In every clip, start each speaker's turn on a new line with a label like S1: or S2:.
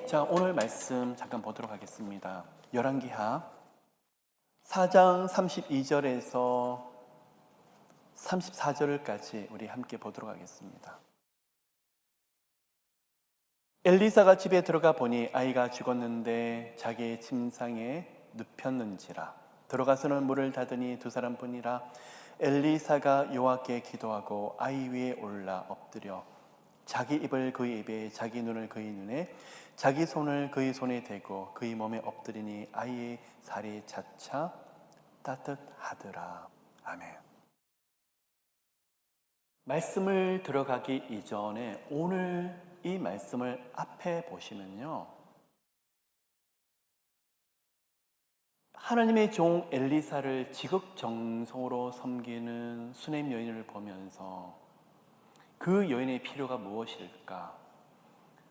S1: 자, 오늘 말씀 잠깐 보도록 하겠습니다. 열왕기하 4장 32절에서 34절까지 우리 함께 보도록 하겠습니다. 엘리사가 집에 들어가 보니 아이가 죽었는데 자기의 침상에 눕혔는지라. 들어가서는 문을 닫으니 두 사람뿐이라. 엘리사가 여호와께 기도하고 아이 위에 올라 엎드려 자기 입을 그의 입에, 자기 눈을 그의 눈에, 자기 손을 그의 손에 대고 그의 몸에 엎드리니 아이의 살이 차차 따뜻하더라. 아멘. 말씀을 들어가기 이전에 오늘 이 말씀을 앞에 보시면요, 하나님의 종 엘리사를 지극정성으로 섬기는 수넴 여인을 보면서 그 여인의 필요가 무엇일까?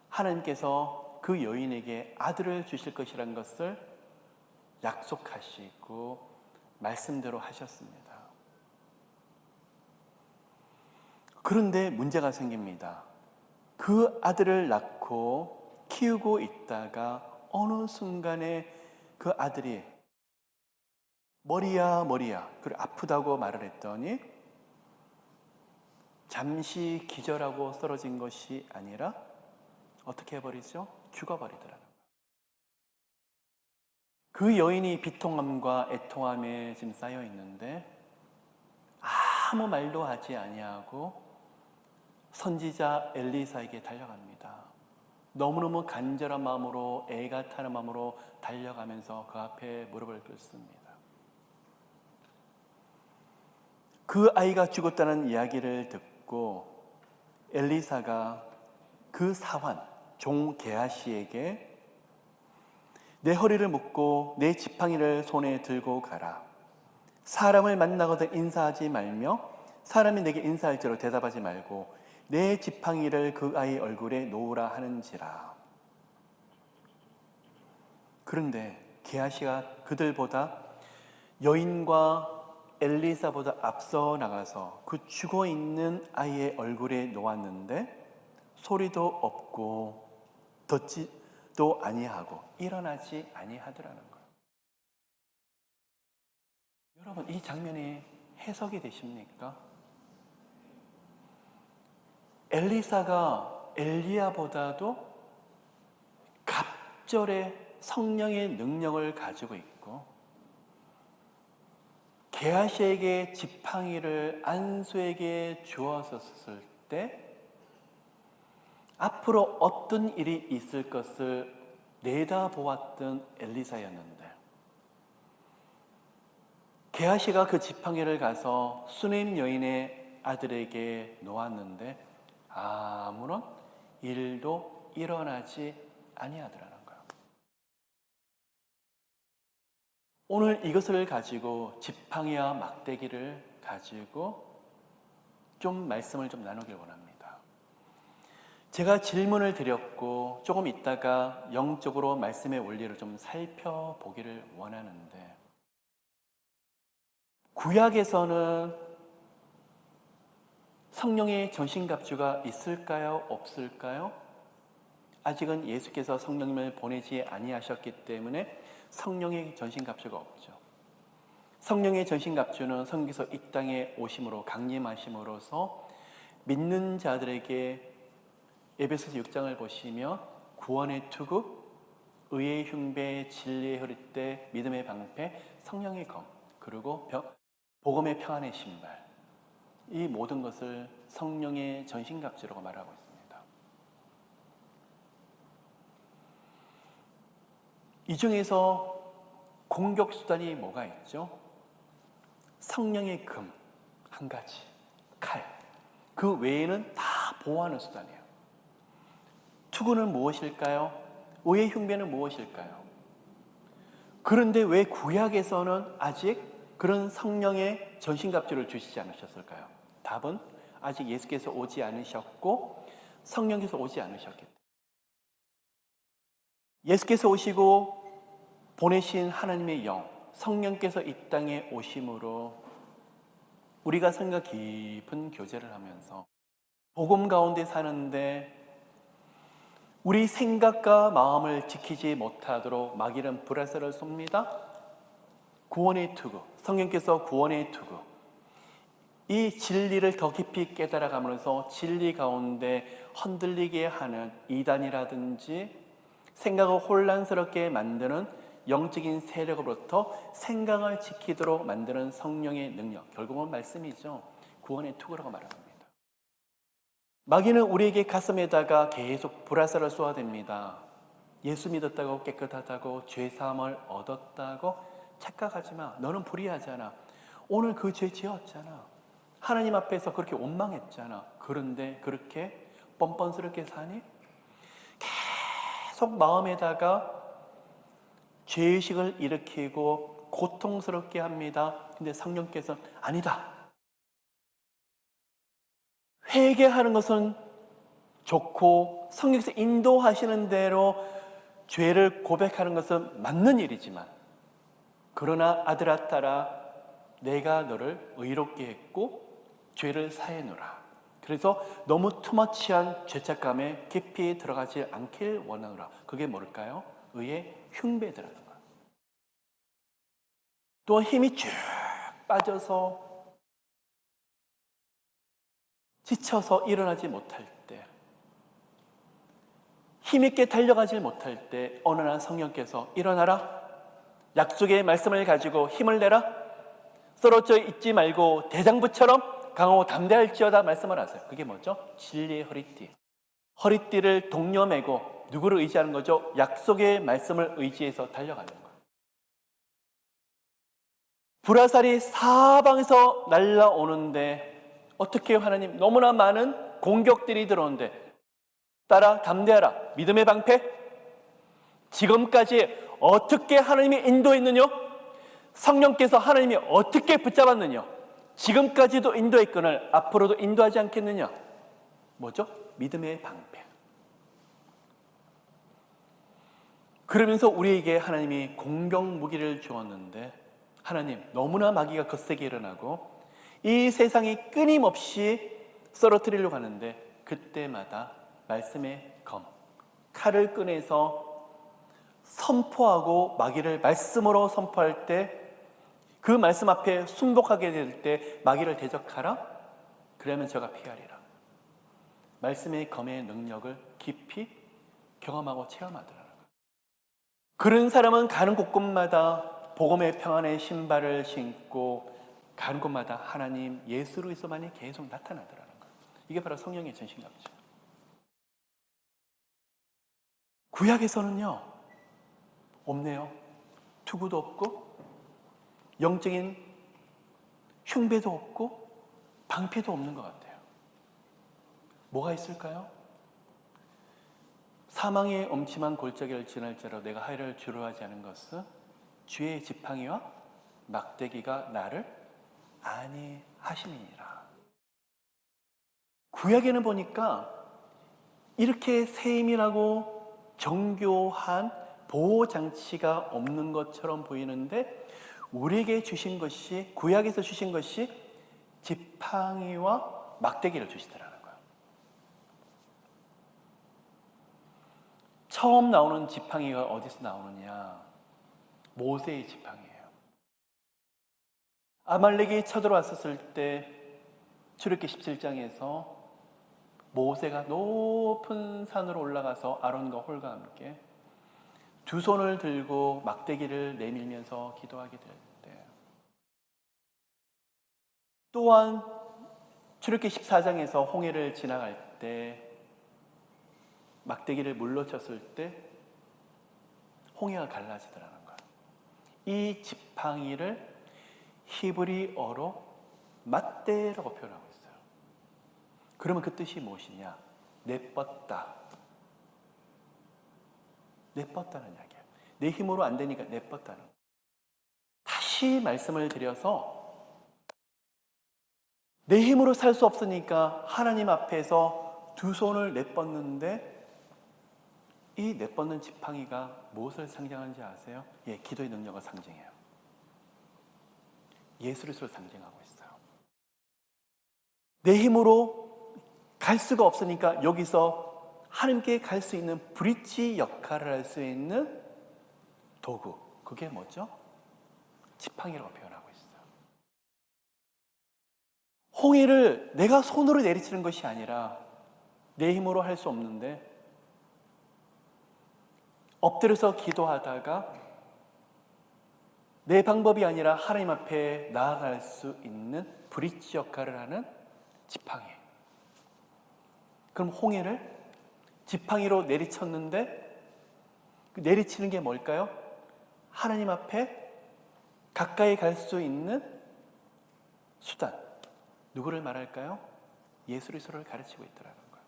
S1: 하나님께서 그 여인에게 아들을 주실 것이라는 것을 약속하시고 말씀대로 하셨습니다. 그런데 문제가 생깁니다. 그 아들을 낳고 키우고 있다가 어느 순간에 그 아들이 머리야 그리고 아프다고 말을 했더니 잠시 기절하고 쓰러진 것이 아니라 어떻게 해버리죠? 죽어버리더라는 거예요. 그 여인이 비통함과 애통함에 지금 쌓여 있는데 아무 말도 하지 아니하고 선지자 엘리사에게 달려갑니다. 너무너무 간절한 마음으로, 애가 타는 마음으로 달려가면서 그 앞에 무릎을 꿇습니다. 그 아이가 죽었다는 이야기를 듣고 엘리사가 그 사환, 종 게하시에게 내 허리를 묶고 내 지팡이를 손에 들고 가라. 사람을 만나거든 인사하지 말며 사람이 내게 인사할지로 대답하지 말고 내 지팡이를 그 아이 얼굴에 놓으라 하는지라. 그런데 게하시가 그들보다 여인과 엘리사보다 앞서 나가서 그 죽어있는 아이의 얼굴에 놓았는데 소리도 없고 듣지도 아니하고 일어나지 아니하더라는 거예요. 여러분, 이 장면이 해석이 되십니까? 엘리사가 엘리야보다도 갑절의 성령의 능력을 가지고 있고 게하시에게 지팡이를 안수에게 주었었을 때 앞으로 어떤 일이 있을 것을 내다보았던 엘리사였는데 게하시가 그 지팡이를 가서 수넴 여인의 아들에게 놓았는데 아무런 일도 일어나지 아니하더라는 거예요. 오늘 이것을 가지고 지팡이와 막대기를 가지고 좀 말씀을 좀 나누길 원합니다. 제가 질문을 드렸고 조금 있다가 영적으로 말씀의 원리를 좀 살펴보기를 원하는데 구약에서는 성령의 전신갑주가 있을까요? 없을까요? 아직은 예수께서 성령님을 보내지 아니하셨기 때문에 성령의 전신갑주가 없죠. 성령의 전신갑주는 성경에서 이 땅에 오심으로 강림하심으로써 믿는 자들에게 에베소서 6장을 보시면 구원의 투구, 의의 흉배, 진리의 허리띠, 믿음의 방패, 성령의 검, 그리고 복음의 평안의 신발, 이 모든 것을 성령의 전신갑주라고 말하고 있습니다. 이 중에서 공격 수단이 뭐가 있죠? 성령의 금, 한 가지, 칼, 그 외에는 다 보호하는 수단이에요. 투구는 무엇일까요? 의의 흉배는 무엇일까요? 그런데 왜 구약에서는 아직 그런 성령의 전신갑주를 주시지 않으셨을까요? 답은 아직 예수께서 오지 않으셨고 성령께서 오지 않으셨기 때문에. 예수께서 오시고 보내신 하나님의 영, 성령께서 이 땅에 오심으로 우리가 성령과 깊은 교제를 하면서 복음 가운데 사는데 우리 생각과 마음을 지키지 못하도록 마귀는 불화살을 쏩니다. 구원의 투구, 성령께서 구원의 투구, 이 진리를 더 깊이 깨달아가면서 진리 가운데 흔들리게 하는 이단이라든지 생각을 혼란스럽게 만드는 영적인 세력으로부터 생각을 지키도록 만드는 성령의 능력, 결국은 말씀이죠. 구원의 투구라고 말합니다. 마귀는 우리에게 가슴에다가 계속 불화살을 쏘아댑니다. 예수 믿었다고 깨끗하다고 죄사함을 얻었다고 착각하지 마. 너는 불의하잖아. 오늘 그 죄 지었잖아. 하나님 앞에서 그렇게 원망했잖아. 그런데 그렇게 뻔뻔스럽게 사니? 계속 마음에다가 죄의식을 일으키고 고통스럽게 합니다. 근데 성령께서는 아니다. 회개하는 것은 좋고 성령께서 인도하시는 대로 죄를 고백하는 것은 맞는 일이지만, 그러나 아들아 딸아, 내가 너를 의롭게 했고 죄를 사해노라. 그래서 너무 투머치한 죄책감에 깊이 들어가지 않길 원하노라. 그게 뭘까요? 의의 흉배들하는 거예요. 또 힘이 쭉 빠져서 지쳐서 일어나지 못할 때, 힘있게 달려가지 못할 때 어느 날 성령께서 일어나라, 약속의 말씀을 가지고 힘을 내라, 쓰러져 있지 말고 대장부처럼 강하고 담대할지어다 말씀을 하세요. 그게 뭐죠? 진리의 허리띠. 허리띠를 동여매고 누구를 의지하는 거죠? 약속의 말씀을 의지해서 달려가는 거예요. 불화살이 사방에서 날라오는데 어떻게 해요? 하나님, 너무나 많은 공격들이 들어오는데 따라 담대하라, 믿음의 방패. 지금까지 어떻게 하나님이 인도했느냐? 성령께서 하나님이 어떻게 붙잡았느냐? 지금까지도 인도했거늘 앞으로도 인도하지 않겠느냐? 뭐죠? 믿음의 방패. 그러면서 우리에게 하나님이 공격 무기를 주었는데, 하나님, 너무나 마귀가 거세게 일어나고 이 세상이 끊임없이 쓰러뜨리려고 하는데, 그때마다 말씀의 검, 칼을 꺼내서 선포하고 마귀를 말씀으로 선포할 때, 그 말씀 앞에 순복하게 될 때 마귀를 대적하라, 그러면 저가 피하리라. 말씀의 검의 능력을 깊이 경험하고 체험하더라고요. 그런 사람은 가는 곳곳마다 복음의 평안의 신발을 신고 가는 곳마다 하나님, 예수로 있어만이 계속 나타나더라는 거예요. 이게 바로 성령의 전신갑주죠. 구약에서는요, 없네요. 투구도 없고 영적인 흉배도 없고 방패도 없는 것 같아요. 뭐가 있을까요? 사망의 엄침한 골짜기를 지날지라도 내가 하이를 두려워하지 않은 것은 주의 지팡이와 막대기가 나를 안위하심이니라. 구약에는 보니까 이렇게 세밀하고 정교한 보호장치가 없는 것처럼 보이는데, 우리에게 주신 것이, 구약에서 주신 것이 지팡이와 막대기를 주시더라는 거예요. 처음 나오는 지팡이가 어디서 나오느냐? 모세의 지팡이에요. 아말렉이 쳐들어왔었을 때 출애굽기 17장에서 모세가 높은 산으로 올라가서 아론과 홀과 함께 두 손을 들고 막대기를 내밀면서 기도하게 될 때, 또한 출애굽기 14장에서 홍해를 지나갈 때 막대기를 물러쳤을 때 홍해가 갈라지더라는 거예요. 이 지팡이를 히브리어로 맞대라고 표현하고 있어요. 그러면 그 뜻이 무엇이냐? 내뻗다. 내뻗다는 이야기예요. 내 힘으로 안 되니까 내뻗다는 거예요. 다시 말씀을 드려서, 내 힘으로 살 수 없으니까 하나님 앞에서 두 손을 내뻗는데, 이 내뻗는 지팡이가 무엇을 상징하는지 아세요? 예, 기도의 능력을 상징해요. 예수 그리스도를 상징하고 있어요. 내 힘으로 갈 수가 없으니까 여기서 하나님께 갈 수 있는 브릿지 역할을 할 수 있는 도구, 그게 뭐죠? 지팡이라고 표현하고 있어요. 홍해를 내가 손으로 내리치는 것이 아니라 내 힘으로 할 수 없는데 엎드려서 기도하다가 내 방법이 아니라 하나님 앞에 나아갈 수 있는 브릿지 역할을 하는 지팡이. 그럼 홍해를 지팡이로 내리쳤는데 그 내리치는 게 뭘까요? 하나님 앞에 가까이 갈 수 있는 수단. 누구를 말할까요? 예수 그리스도를 가르치고 있더라는 거예요.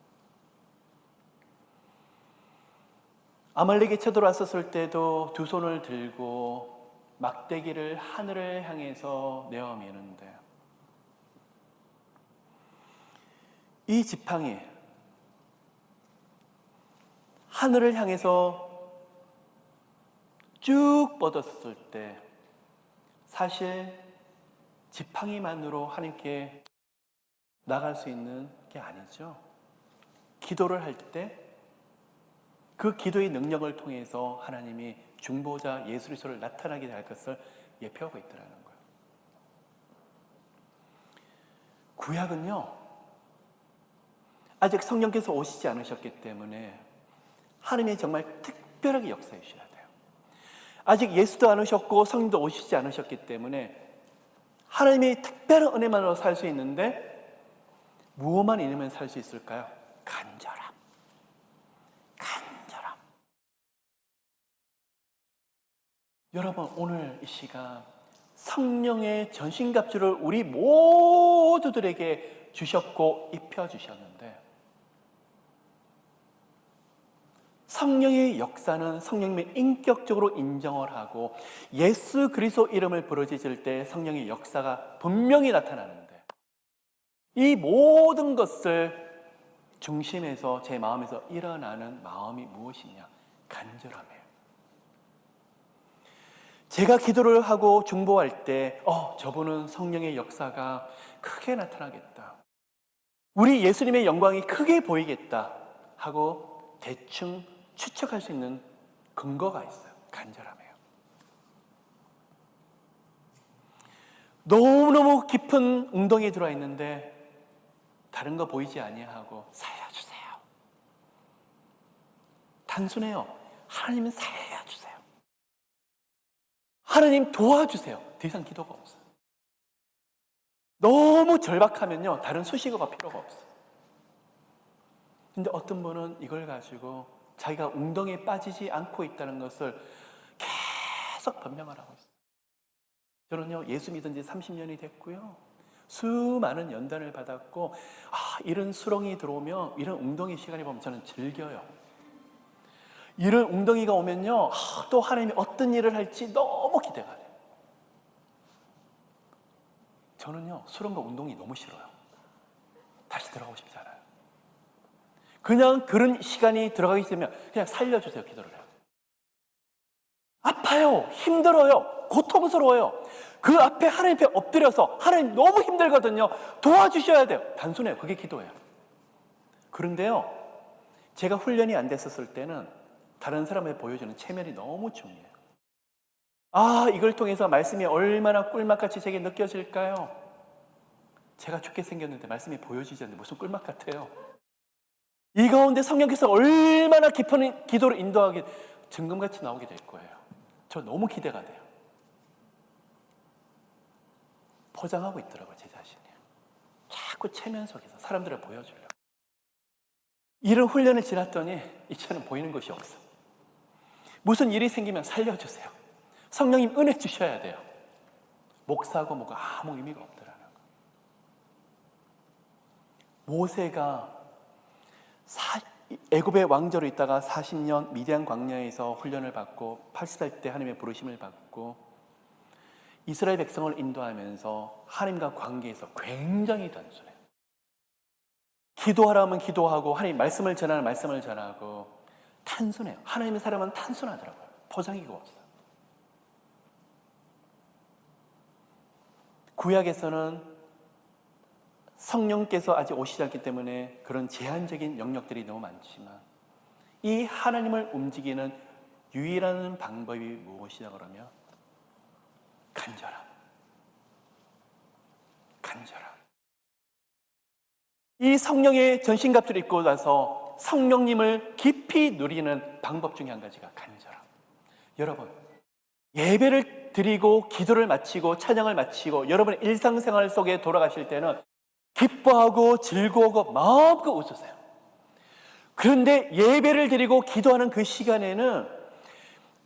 S1: 아말렉이 쳐들어왔었을 때도 두 손을 들고 막대기를 하늘을 향해서 내어 미는데 이 지팡이 하늘을 향해서 쭉 뻗었을 때 사실 지팡이만으로 하나님께 나갈 수 있는 게 아니죠. 기도를 할 때 그 기도의 능력을 통해서 하나님이 중보자 예수 그리스도를 나타나게 할 것을 예표하고 있더라는 거예요. 구약은요, 아직 성령께서 오시지 않으셨기 때문에 하나님이 정말 특별하게 역사해 주셔야 돼요. 아직 예수도 안 오셨고 성령도 오시지 않으셨기 때문에 하나님이 특별한 은혜만으로 살 수 있는데 무엇만 있으면 살 수 있을까요? 간절함. 여러분, 오늘 이 시간 성령의 전신갑주를 우리 모두들에게 주셨고 입혀주셨는데 성령의 역사는 성령님이 인격적으로 인정을 하고 예수 그리스도 이름을 부르짖을 때 성령의 역사가 분명히 나타나는데 이 모든 것을 중심에서 제 마음에서 일어나는 마음이 무엇이냐? 간절함이에요. 제가 기도를 하고 중보할 때 저분은 성령의 역사가 크게 나타나겠다. 우리 예수님의 영광이 크게 보이겠다 하고 대충 추측할 수 있는 근거가 있어요. 간절함이에요. 너무너무 깊은 웅덩이에 들어와 있는데 다른 거 보이지 아니하고 살려주세요. 단순해요. 하나님 살려주세요. 하나님 도와주세요. 더 이상 기도가 없어요. 너무 절박하면요, 다른 수식어가 필요가 없어요. 근데 어떤 분은 이걸 가지고 자기가 웅덩이에 빠지지 않고 있다는 것을 계속 변명을 하고 있어요. 저는요, 예수 믿은 지 30년이 됐고요. 수많은 연단을 받았고, 이런 수렁이 들어오면, 이런 웅덩이 시간이 보면 저는 즐겨요. 이런 웅덩이가 오면요, 또 하나님이 어떤 일을 할지 너무 기대가 돼요. 저는요, 수렁과 웅덩이 너무 싫어요. 다시 들어가고 싶지 않아요. 그냥 그런 시간이 들어가기 되면 그냥 살려주세요, 기도를 해요. 아파요, 힘들어요, 고통스러워요. 그 앞에 하나님 앞에 엎드려서 하나님 너무 힘들거든요. 도와주셔야 돼요. 단순해요. 그게 기도예요. 그런데요, 제가 훈련이 안 됐었을 때는 다른 사람에 보여주는 체면이 너무 중요해요. 이걸 통해서 말씀이 얼마나 꿀맛같이 제게 느껴질까요? 제가 죽게 생겼는데 말씀이 보여지지 않는데 무슨 꿀맛 같아요. 이 가운데 성령께서 얼마나 깊은 기도를 인도하게 증금같이 나오게 될 거예요. 저 너무 기대가 돼요. 포장하고 있더라고요, 제 자신이. 자꾸 체면 속에서 사람들을 보여주려고. 이런 훈련을 지났더니 이제는 보이는 것이 없어. 무슨 일이 생기면 살려주세요. 성령님 은혜 주셔야 돼요. 목사고 뭐가 아무 의미가 없더라는 거. 모세가 애굽의 왕조로 있다가 40년 미디안 광야에서 훈련을 받고 80살 때 하나님의 부르심을 받고 이스라엘 백성을 인도하면서 하나님과 관계에서 굉장히 단순해요. 기도하라면 기도하고 하나님 말씀을 전하는 말씀을 전하고 단순해요. 하나님의 사람은 단순하더라고요. 포장이가 없어요. 구약에서는 성령께서 아직 오시지 않기 때문에 그런 제한적인 영역들이 너무 많지만 이 하나님을 움직이는 유일한 방법이 무엇이냐 그러면 간절함. 이 성령의 전신갑주를 입고 나서 성령님을 깊이 누리는 방법 중에 한 가지가 간절함. 여러분, 예배를 드리고 기도를 마치고 찬양을 마치고 여러분의 일상생활 속에 돌아가실 때는 기뻐하고 즐거워하고 마음껏 웃으세요. 그런데 예배를 드리고 기도하는 그 시간에는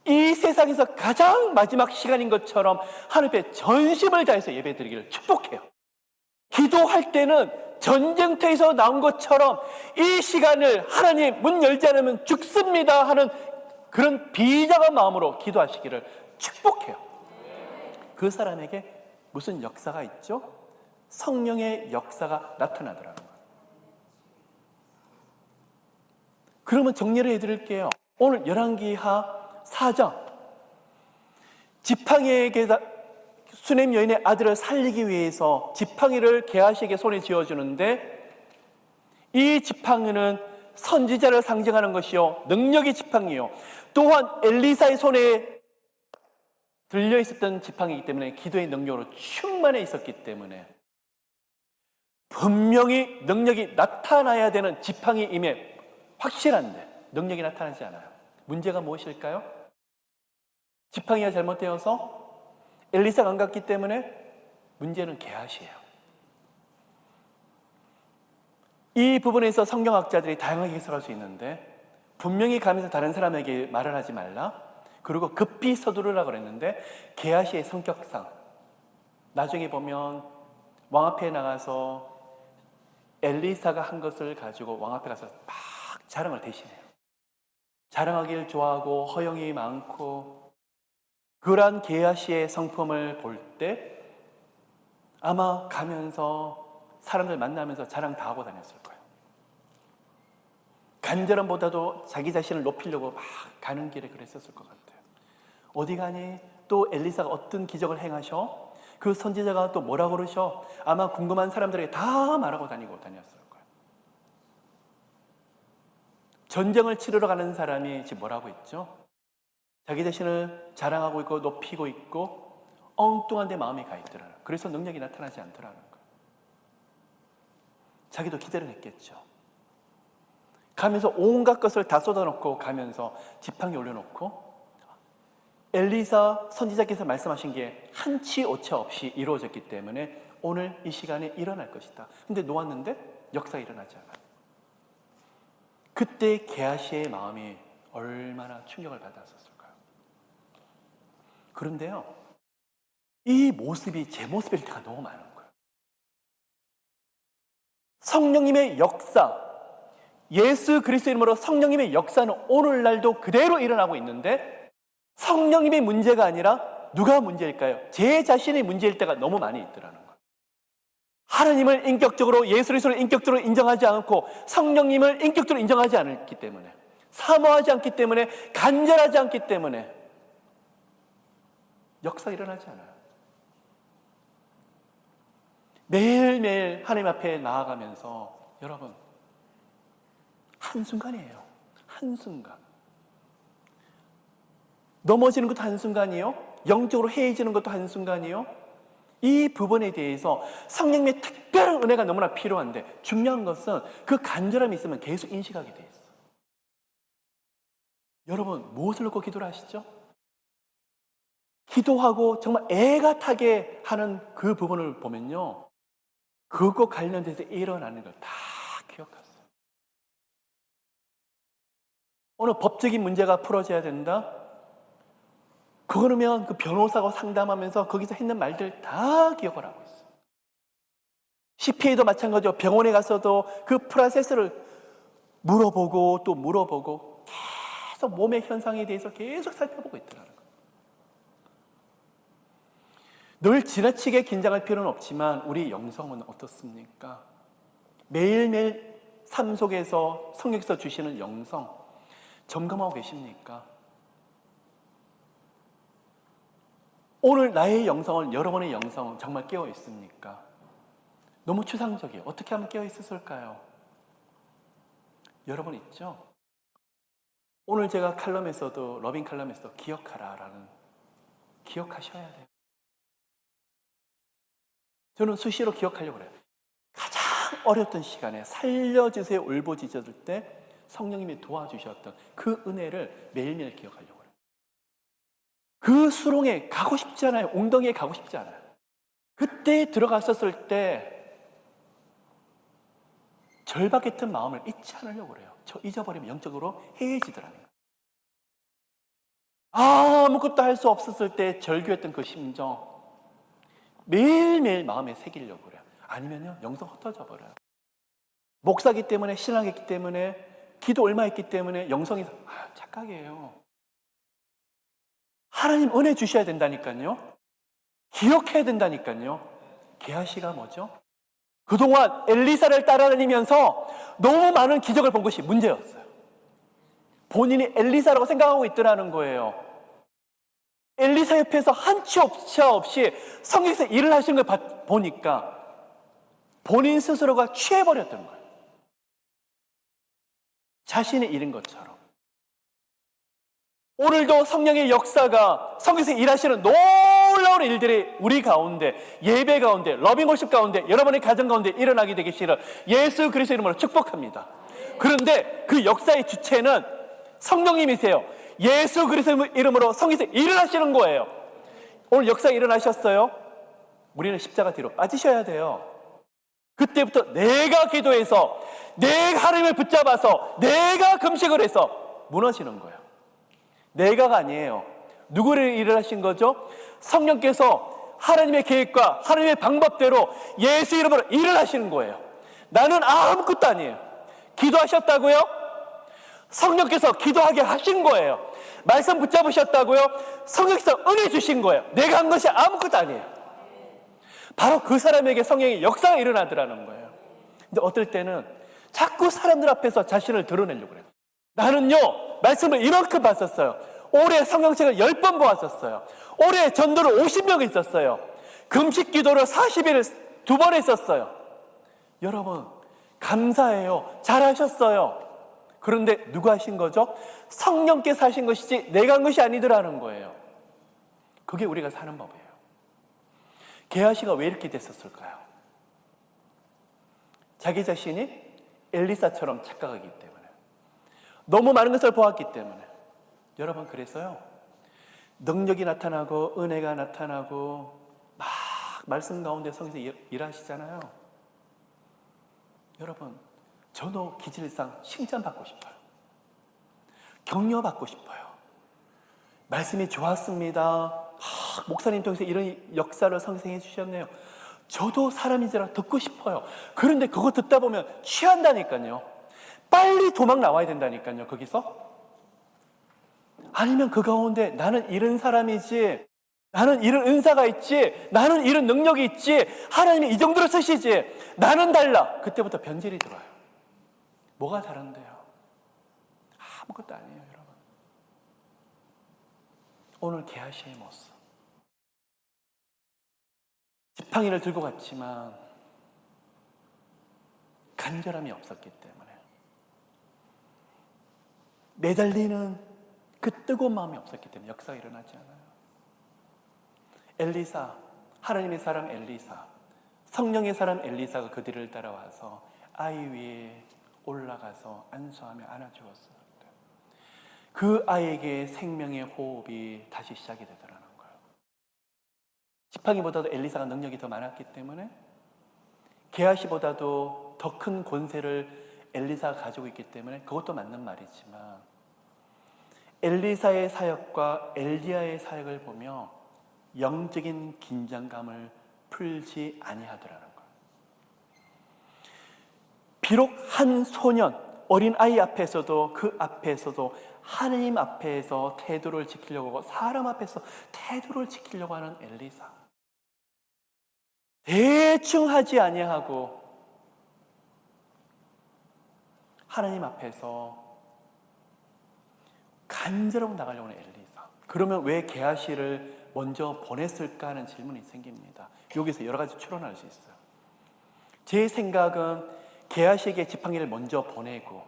S1: 이 세상에서 가장 마지막 시간인 것처럼 하나님 앞에 전심을 다해서 예배 드리기를 축복해요. 기도할 때는 전쟁터에서 나온 것처럼 이 시간을 하나님 문 열지 않으면 죽습니다 하는 그런 비장한 마음으로 기도하시기를 축복해요. 그 사람에게 무슨 역사가 있죠? 성령의 역사가 나타나더라는 거예요. 그러면 정리를 해드릴게요. 오늘 열왕기하 4장 지팡이에게 수넴 여인의 아들을 살리기 위해서 지팡이를 게하시에게 손에 쥐어주는데 이 지팡이는 선지자를 상징하는 것이요 능력의 지팡이요 또한 엘리사의 손에 들려있었던 지팡이이기 때문에 기도의 능력으로 충만해 있었기 때문에 분명히 능력이 나타나야 되는 지팡이임에 확실한데 능력이 나타나지 않아요. 문제가 무엇일까요? 지팡이가 잘못되어서 엘리사가 안 갔기 때문에 문제는 게하시예요. 이 부분에서 성경학자들이 다양하게 해석할 수 있는데 분명히 가면서 다른 사람에게 말을 하지 말라. 그리고 급히 서두르라 그랬는데 게하시의 성격상 나중에 보면 왕 앞에 나가서 엘리사가 한 것을 가지고 왕 앞에 가서 막 자랑을 대신해요. 자랑하기를 좋아하고 허영이 많고 그러한 게하시의 성품을 볼 때 아마 가면서 사람들 만나면서 자랑 다 하고 다녔을 거예요. 간절함보다도 자기 자신을 높이려고 막 가는 길에 그랬었을 것 같아요. 어디 가니? 또 엘리사가 어떤 기적을 행하셔? 그 선지자가 또 뭐라 그러셔? 아마 궁금한 사람들에게 다 말하고 다녔을 거예요. 전쟁을 치르러 가는 사람이 지금 뭐라고 있죠? 자기 자신을 자랑하고 있고 높이고 있고 엉뚱한 데 마음이 가 있더라는 거예요. 그래서 능력이 나타나지 않더라는 거예요. 자기도 기대를 했겠죠. 가면서 온갖 것을 다 쏟아놓고 가면서 지팡이 올려놓고 엘리사 선지자께서 말씀하신 게 한치 오차 없이 이루어졌기 때문에 오늘 이 시간에 일어날 것이다. 근데 놓았는데 역사가 일어나지 않아요. 그때 게하시의 마음이 얼마나 충격을 받았었을까요? 그런데요, 이 모습이 제 모습일 때가 너무 많은 거예요. 성령님의 역사, 예수 그리스도 이름으로 성령님의 역사는 오늘날도 그대로 일어나고 있는데 성령님의 문제가 아니라 누가 문제일까요? 제 자신의 문제일 때가 너무 많이 있더라는 거예요. 하나님을 인격적으로, 예수 그리스도를 인격적으로 인정하지 않고 성령님을 인격적으로 인정하지 않기 때문에, 사모하지 않기 때문에, 간절하지 않기 때문에 역사가 일어나지 않아요. 매일매일 하나님 앞에 나아가면서 여러분 한순간이에요. 한순간. 넘어지는 것도 한순간이요. 영적으로 해이지는 것도 한순간이요. 이 부분에 대해서 성령님의 특별한 은혜가 너무나 필요한데 중요한 것은 그 간절함이 있으면 계속 인식하게 돼 있어요. 여러분 무엇을 놓고 기도를 하시죠? 기도하고 정말 애가 타게 하는 그 부분을 보면요, 그거 관련돼서 일어나는 걸 다 기억하세요. 어느 법적인 문제가 풀어져야 된다? 그러면 그 변호사가 상담하면서 거기서 했는 말들 다 기억을 하고 있어요. CPA도 마찬가지로 병원에 가서도 그 프로세스를 물어보고 또 물어보고 계속 몸의 현상에 대해서 계속 살펴보고 있더라는 거예요. 늘 지나치게 긴장할 필요는 없지만 우리 영성은 어떻습니까? 매일매일 삶 속에서 성령께서 주시는 영성 점검하고 계십니까? 오늘 나의 영성을, 여러분의 영성은 정말 깨어 있습니까? 너무 추상적이에요. 어떻게 하면 깨어 있었을까요? 여러분 있죠? 오늘 제가 칼럼에서도, 러빙 칼럼에서 기억하라라는, 기억하셔야 돼요. 저는 수시로 기억하려고 그래요. 가장 어려웠던 시간에 살려주세요 울부짖었을 때 성령님이 도와주셨던 그 은혜를 매일매일 기억하려고 해요. 그 수렁에 가고 싶지 않아요. 웅덩이에 가고 싶지 않아요. 그때 들어갔었을 때 절박했던 마음을 잊지 않으려고 그래요. 저 잊어버리면 영적으로 해해지더라는 거예요. 아무것도 할 수 없었을 때 절규했던 그 심정 매일매일 마음에 새기려고 그래요. 아니면요 영성 흩어져 버려요. 목사기 때문에, 신앙했기 때문에, 기도 얼마 했기 때문에 영성이 착각이에요. 하나님 은혜 주셔야 된다니까요. 기억해야 된다니까요. 게하시가 뭐죠? 그동안 엘리사를 따라다니면서 너무 많은 기적을 본 것이 문제였어요. 본인이 엘리사라고 생각하고 있더라는 거예요. 엘리사 옆에서 한치 없이 성경에서 일을 하시는 걸 보니까 본인 스스로가 취해버렸던 거예요. 자신의 일인 것처럼. 오늘도 성령의 역사가 성경에서 일하시는 놀라운 일들이 우리 가운데, 예배 가운데, 러빙월십 가운데, 여러분의 가정 가운데 일어나게 되기를 예수 그리스도 이름으로 축복합니다. 그런데 그 역사의 주체는 성령님이세요. 예수 그리스도 이름으로 성경에서 일을 하시는 거예요. 오늘 역사 일어나셨어요? 우리는 십자가 뒤로 빠지셔야 돼요. 그때부터 내가 기도해서, 내가 하나님을 붙잡아서, 내가 금식을 해서 무너지는 거예요. 내가가 아니에요. 누구를 일을 하신 거죠? 성령께서 하나님의 계획과 하나님의 방법대로 예수 이름으로 일을 하시는 거예요. 나는 아무것도 아니에요. 기도하셨다고요? 성령께서 기도하게 하신 거예요. 말씀 붙잡으셨다고요? 성령께서 은혜 주신 거예요. 내가 한 것이 아무것도 아니에요. 바로 그 사람에게 성령의 역사가 일어나더라는 거예요. 근데 어떨 때는 자꾸 사람들 앞에서 자신을 드러내려고 그래요. 나는요 말씀을 이만큼 봤었어요. 올해 성경책을 10번 보았었어요. 올해 전도를 50명 있었어요. 금식 기도를 40일 2번 했었어요. 여러분 감사해요. 잘하셨어요. 그런데 누가 하신 거죠? 성령께서 하신 것이지 내가 한 것이 아니더라는 거예요. 그게 우리가 사는 법이에요. 게하시가 왜 이렇게 됐었을까요? 자기 자신이 엘리사처럼 착각하기 때문에, 너무 많은 것을 보았기 때문에. 여러분 그래서요 능력이 나타나고 은혜가 나타나고 막 말씀 가운데 성경에서 일하시잖아요. 여러분 저도 기질상 칭찬받고 싶어요. 격려받고 싶어요. 말씀이 좋았습니다. 목사님 통해서 이런 역사를 성경에 해주셨네요. 저도 사람인지라 듣고 싶어요. 그런데 그거 듣다 보면 취한다니까요. 빨리 도망 나와야 된다니까요. 거기서. 아니면 그 가운데 나는 이런 사람이지, 나는 이런 은사가 있지, 나는 이런 능력이 있지, 하나님이 이 정도로 쓰시지, 나는 달라. 그때부터 변질이 들어요. 뭐가 다른데요? 아무것도 아니에요, 여러분. 오늘 게하시의 모습. 지팡이를 들고 갔지만 간절함이 없었기 때문에, 매달리는 그 뜨거운 마음이 없었기 때문에 역사가 일어나지 않아요. 엘리사, 하나님의 사람 엘리사, 성령의 사람 엘리사가 그 뒤를 따라와서 아이 위에 올라가서 안수하며 안아주었어요. 그 아이에게 생명의 호흡이 다시 시작이 되더라는 거예요. 지팡이보다도 엘리사가 능력이 더 많았기 때문에, 게하시보다도 더 큰 권세를 엘리사가 가지고 있기 때문에, 그것도 맞는 말이지만 엘리사의 사역과 엘리야의 사역을 보며 영적인 긴장감을 풀지 아니하더라는 거예요. 비록 한 소년, 어린 아이 앞에서도, 그 앞에서도 하나님 앞에서 태도를 지키려고 하고 사람 앞에서 태도를 지키려고 하는 엘리사, 대충 하지 아니하고 하나님 앞에서 간절하고 나가려고 하는 엘리사. 그러면 왜 게하시를 먼저 보냈을까 하는 질문이 생깁니다. 여기서 여러 가지 추론할 수 있어요. 제 생각은 게하시에게 지팡이를 먼저 보내고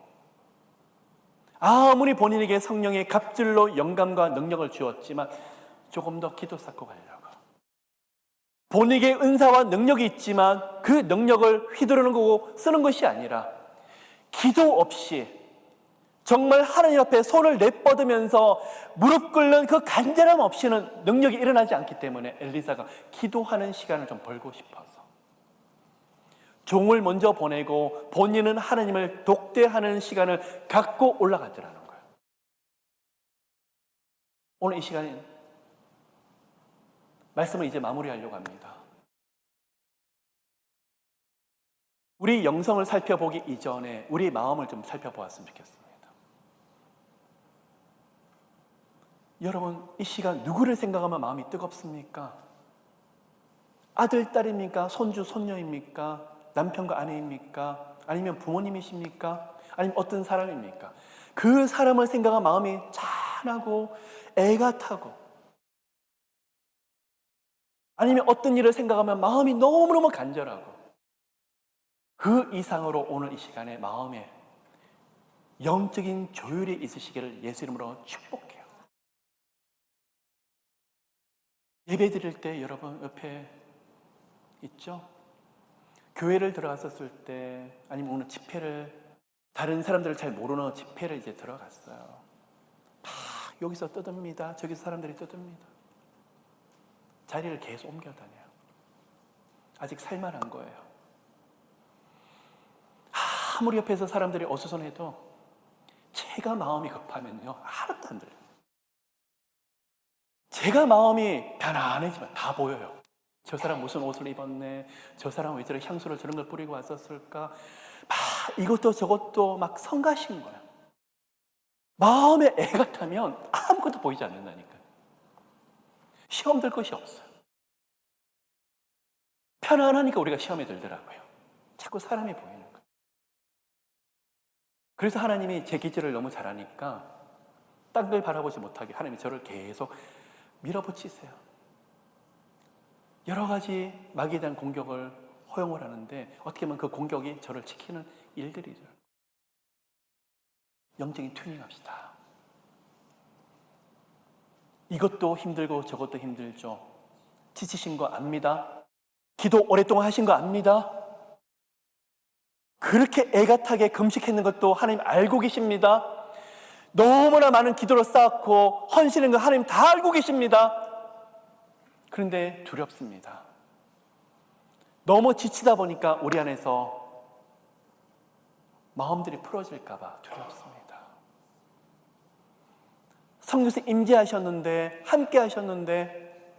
S1: 아무리 본인에게 성령의 갑질로 영감과 능력을 주었지만 조금 더 기도 쌓고 가려고, 본인에게 은사와 능력이 있지만 그 능력을 휘두르는 거고 쓰는 것이 아니라 기도 없이 정말 하나님 앞에 손을 내뻗으면서 무릎 꿇는 그 간절함 없이는 능력이 일어나지 않기 때문에 엘리사가 기도하는 시간을 좀 벌고 싶어서 종을 먼저 보내고 본인은 하나님을 독대하는 시간을 갖고 올라가더라는 거예요. 오늘 이 시간에 말씀을 이제 마무리하려고 합니다. 우리 영성을 살펴보기 이전에 우리 마음을 좀 살펴보았으면 좋겠습니다. 여러분, 이 시간 누구를 생각하면 마음이 뜨겁습니까? 아들, 딸입니까? 손주, 손녀입니까? 남편과 아내입니까? 아니면 부모님이십니까? 아니면 어떤 사람입니까? 그 사람을 생각하면 마음이 찬하고 애가 타고, 아니면 어떤 일을 생각하면 마음이 너무너무 간절하고, 그 이상으로 오늘 이 시간에 마음에 영적인 조율이 있으시기를 예수 이름으로 축복해요. 예배 드릴 때 여러분 옆에 있죠? 교회를 들어갔었을 때, 아니면 오늘 집회를, 다른 사람들을 잘 모르는 집회를 이제 들어갔어요. 막 여기서 떠듭니다. 저기서 사람들이 떠듭니다. 자리를 계속 옮겨 다녀요. 아직 살만한 거예요. 아무리 옆에서 사람들이 어수선해도 제가 마음이 급하면요, 하나도 안 들려요. 제가 마음이 편안해지면 다 보여요. 저 사람 무슨 옷을 입었네, 저 사람 왜 저렇게 향수를 저런 걸 뿌리고 왔었을까, 막 이것도 저것도 막 성가신 거야. 마음에 애가 타면 아무것도 보이지 않는다니까. 시험 들 것이 없어요. 편안하니까 우리가 시험에 들더라고요. 자꾸 사람이 보이는 거예요. 그래서 하나님이 제 기질을 너무 잘 아니까 딴 걸 바라보지 못하게 하나님이 저를 계속 밀어붙이세요. 여러 가지 마귀에 대한 공격을 허용을 하는데 어떻게 보면 그 공격이 저를 지키는 일들이죠. 영적인 튜닝합시다. 이것도 힘들고 저것도 힘들죠. 지치신 거 압니다. 기도 오랫동안 하신 거 압니다. 그렇게 애가 타게 금식했는 것도 하나님 알고 계십니다. 너무나 많은 기도를 쌓고 헌신한 거 하나님 다 알고 계십니다. 그런데 두렵습니다. 너무 지치다 보니까 우리 안에서 마음들이 풀어질까 봐 두렵습니다. 성령께서 임재하셨는데, 함께 하셨는데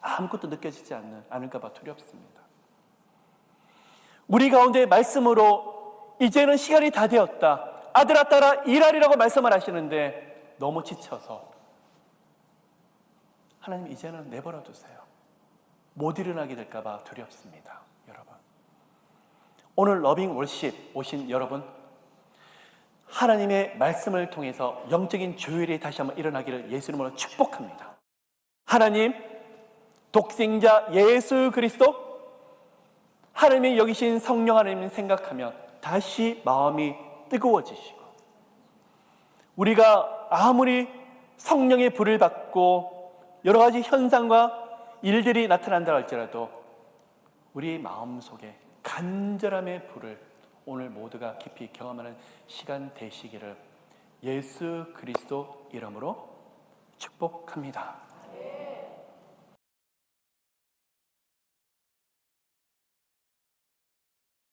S1: 아무것도 느껴지지 않을까 봐 두렵습니다. 우리 가운데 말씀으로 이제는 시간이 다 되었다, 아들아 딸아 일하리라고 말씀을 하시는데 너무 지쳐서 하나님 이제는 내버려 두세요. 못 일어나게 될까 봐 두렵습니다. 여러분, 오늘 러빙 월십 오신 여러분, 하나님의 말씀을 통해서 영적인 조율이 다시 한번 일어나기를 예수 이름으로 축복합니다. 하나님, 독생자 예수 그리스도, 하나님이 여기신 성령 하나님을 생각하면 다시 마음이 뜨거워지시고, 우리가 아무리 성령의 불을 받고 여러 가지 현상과 일들이 나타난다 할지라도 우리 마음속에 간절함의 불을 오늘 모두가 깊이 경험하는 시간 되시기를 예수 그리스도 이름으로 축복합니다.